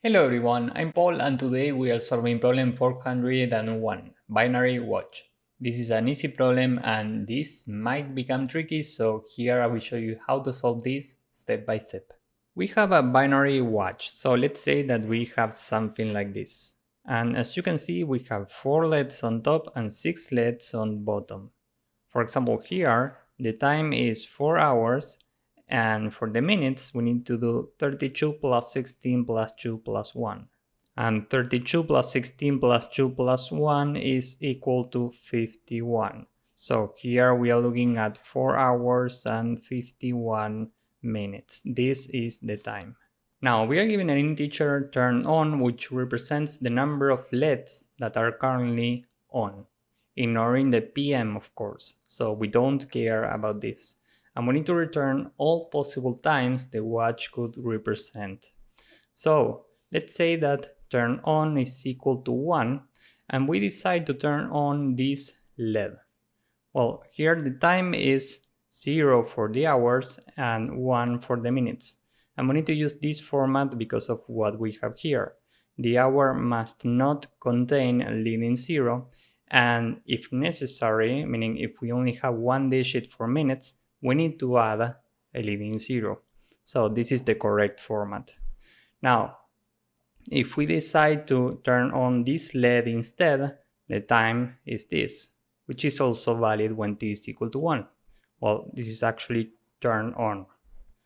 Hello everyone, I'm Paul and today we are solving problem 401, binary watch. This is an easy problem and this might become tricky, so here I will show you how to solve this step by step. We have a binary watch, so let's say that we have something like this. And as you can see, we have 4 LEDs on top and 6 LEDs on bottom. For example, here the time is 4 hours, and for the minutes we need to do 32 plus 16 plus 2 plus 1. And 32 plus 16 plus 2 plus 1 is equal to 51. So here we are looking at 4 hours and 51 minutes. This is the time. Now we are given an integer turned on which represents the number of LEDs that are currently on, ignoring the PM of course, so we don't care about this. And we need to return all possible times the watch could represent. So let's say that turn on is equal to 1 and we decide to turn on this LED. Well, here the time is 0 for the hours and 1 for the minutes. And we need to use this format because of what we have here. The hour must not contain a leading 0, and if necessary, meaning if we only have one digit for minutes, we need to add a leading 0. So this is the correct format. Now, if we decide to turn on this LED instead, the time is this, which is also valid when t is equal to 1. Well, this is actually turned on.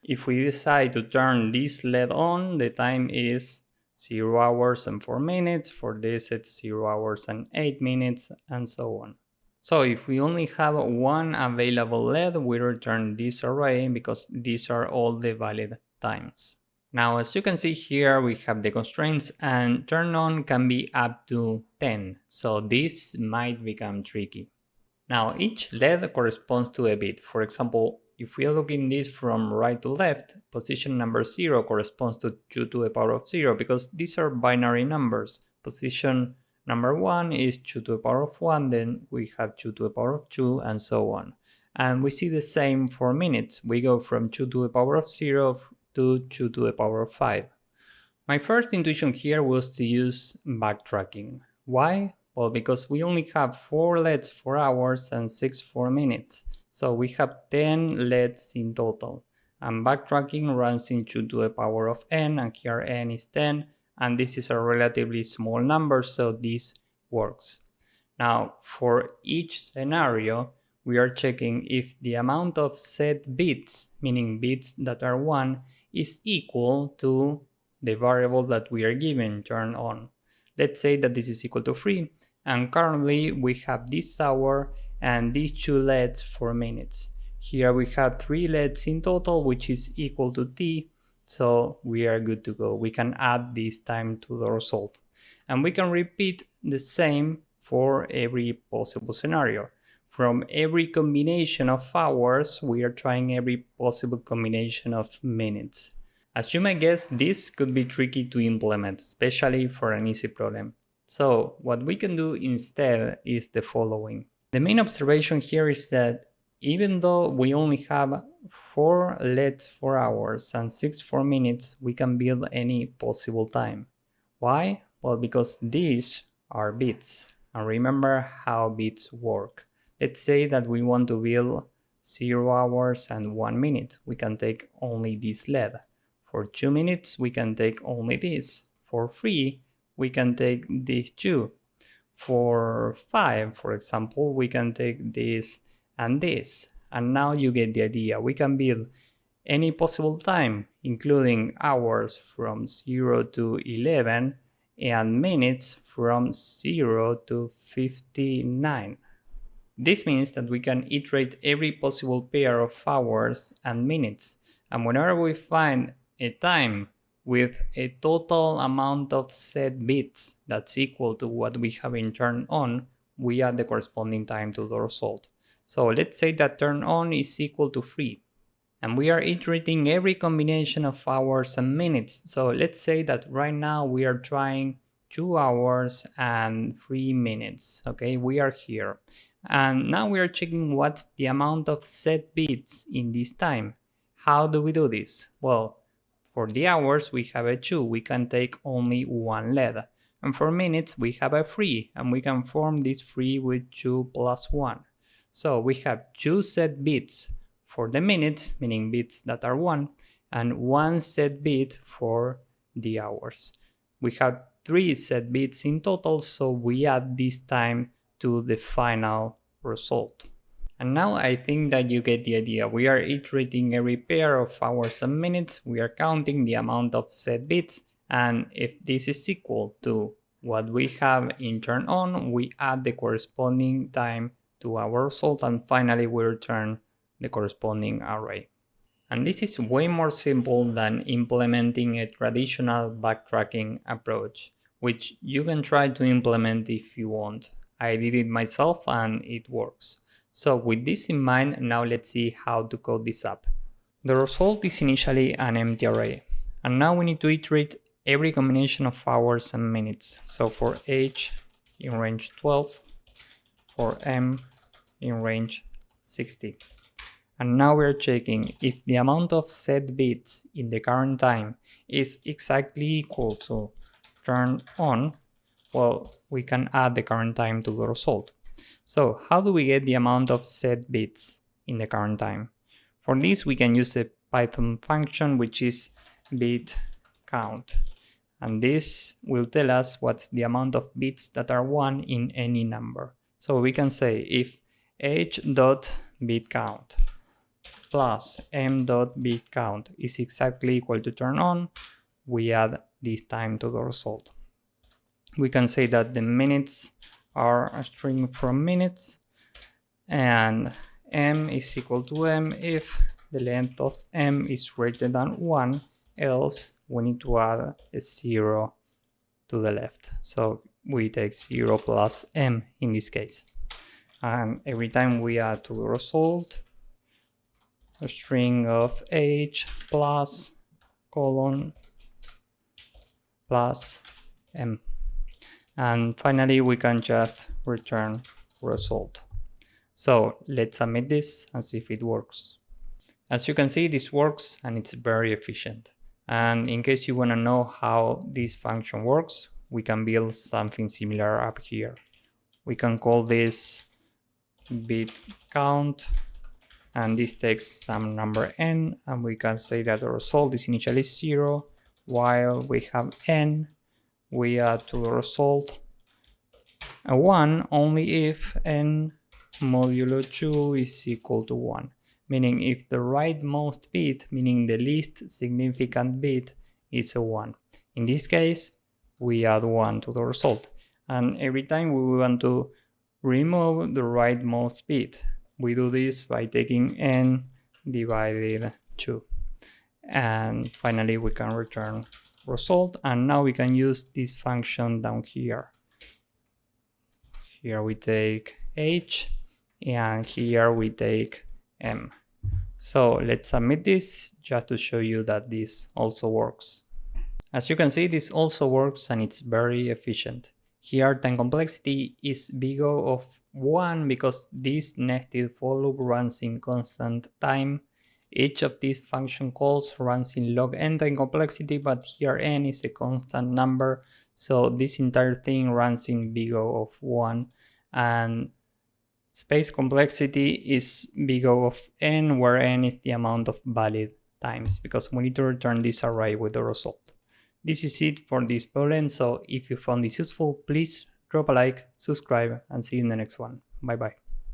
If we decide to turn this LED on, the time is 0 hours and 4 minutes. For this, it's 0 hours and 8 minutes, and so on. So if we only have one available LED, we return this array because these are all the valid times. Now, as you can see here, we have the constraints, and turn on can be up to 10, so this might become tricky. Now, each LED corresponds to a bit. For example, if we are looking this from right to left, position number 0 corresponds to 2 to the power of 0 because these are binary numbers. Position number 1 is 2 to the power of 1, then we have 2 to the power of 2, and so on. And we see the same for minutes. We go from 2 to the power of 0 to 2 to the power of 5. My first intuition here was to use backtracking. Why? Well, because we only have 4 LEDs for hours and 6 for minutes. So we have 10 LEDs in total. And backtracking runs in 2 to the power of n, and here n is 10. And this is a relatively small number, so this works. Now, for each scenario, we are checking if the amount of set bits, meaning bits that are 1, is equal to the variable that we are given, turn on. Let's say that this is equal to 3, and currently we have this hour and these 2 LEDs for minutes. Here we have 3 LEDs in total, which is equal to t, so we are good to go. We can add this time to the result. And we can repeat the same for every possible scenario. From every combination of hours, we are trying every possible combination of minutes. As you may guess, this could be tricky to implement, especially for an easy problem. So what we can do instead is the following. The main observation here is that even though we only have 4 LEDs for hours and 6 for minutes, we can build any possible time. Why? Well, because these are bits. And remember how bits work. Let's say that we want to build 0 hours and 1 minute. We can take only this LED. For 2 minutes, we can take only this. For 3, we can take these 2. For 5, for example, we can take this and this. And now you get the idea. We can build any possible time, including hours from 0 to 11 and minutes from 0 to 59. This means that we can iterate every possible pair of hours and minutes, and whenever we find a time with a total amount of set bits that's equal to what we have in turn on, we add the corresponding time to the result. So let's say that turn on is equal to 3, and we are iterating every combination of hours and minutes. So let's say that right now we are trying 2 hours and 3 minutes. Okay, we are here. And now we are checking what's the amount of set bits in this time. How do we do this? Well, For the hours, we have a 2, we can take only one LED. And for minutes, we have a 3, and we can form this 3 with 2 plus 1. So we have 2 set bits for the minutes, meaning bits that are 1, and 1 set bit for the hours. We have 3 set bits in total, so we add this time to the final result. And now I think that you get the idea. We are iterating every pair of hours and minutes, we are counting the amount of set bits, and if this is equal to what we have in turn on, we add the corresponding time to our result, and finally we return the corresponding array. And this is way more simple than implementing a traditional backtracking approach, which you can try to implement if you want. I did it myself and it works. So with this in mind, now let's see how to code this up. The result is initially an empty array, and now we need to iterate every combination of hours and minutes. So for H in range 12, for M in range 60. And now we're checking if the amount of set bits in the current time is exactly equal to turn on, well, we can add the current time to the result. So how do we get the amount of set bits in the current time? For this, we can use a Python function which is bit count. And this will tell us what's the amount of bits that are 1 in any number. So we can say if h.bitCount plus m.bitCount is exactly equal to turn on, we add this time to the result. We can say that the minutes are a string from minutes, and m is equal to m if the length of m is greater than 1, else we need to add a 0 to the left. So we take 0 plus m in this case. And every time we add to the result a string of h plus colon plus m. And finally we can just return result. So let's submit this and see if it works. As you can see, this works and it's very efficient. And in case you want to know how this function works, we can build something similar up here. We can call this bit count, and this takes some number n, and we can say that the result is initially 0. While we have n, we add to the result a 1 only if n modulo 2 is equal to 1, meaning if the rightmost bit, meaning the least significant bit, is a 1. In this case, we add 1 to the result, and every time we want to remove the rightmost bit, we do this by taking n divided 2. And finally we can return result, and now we can use this function down here. Here we take h, and here we take m. So let's submit this just to show you that this also works. As you can see, this also works and it's very efficient. Here time complexity is big O of 1 because this nested for loop runs in constant time. Each of these function calls runs in log n time complexity, but here n is a constant number, so this entire thing runs in big O of 1. And space complexity is big O of n, where n is the amount of valid times, because we need to return this array with the result. This is it for this problem, so if you found this useful, please drop a like, subscribe, and see you in the next one. Bye bye.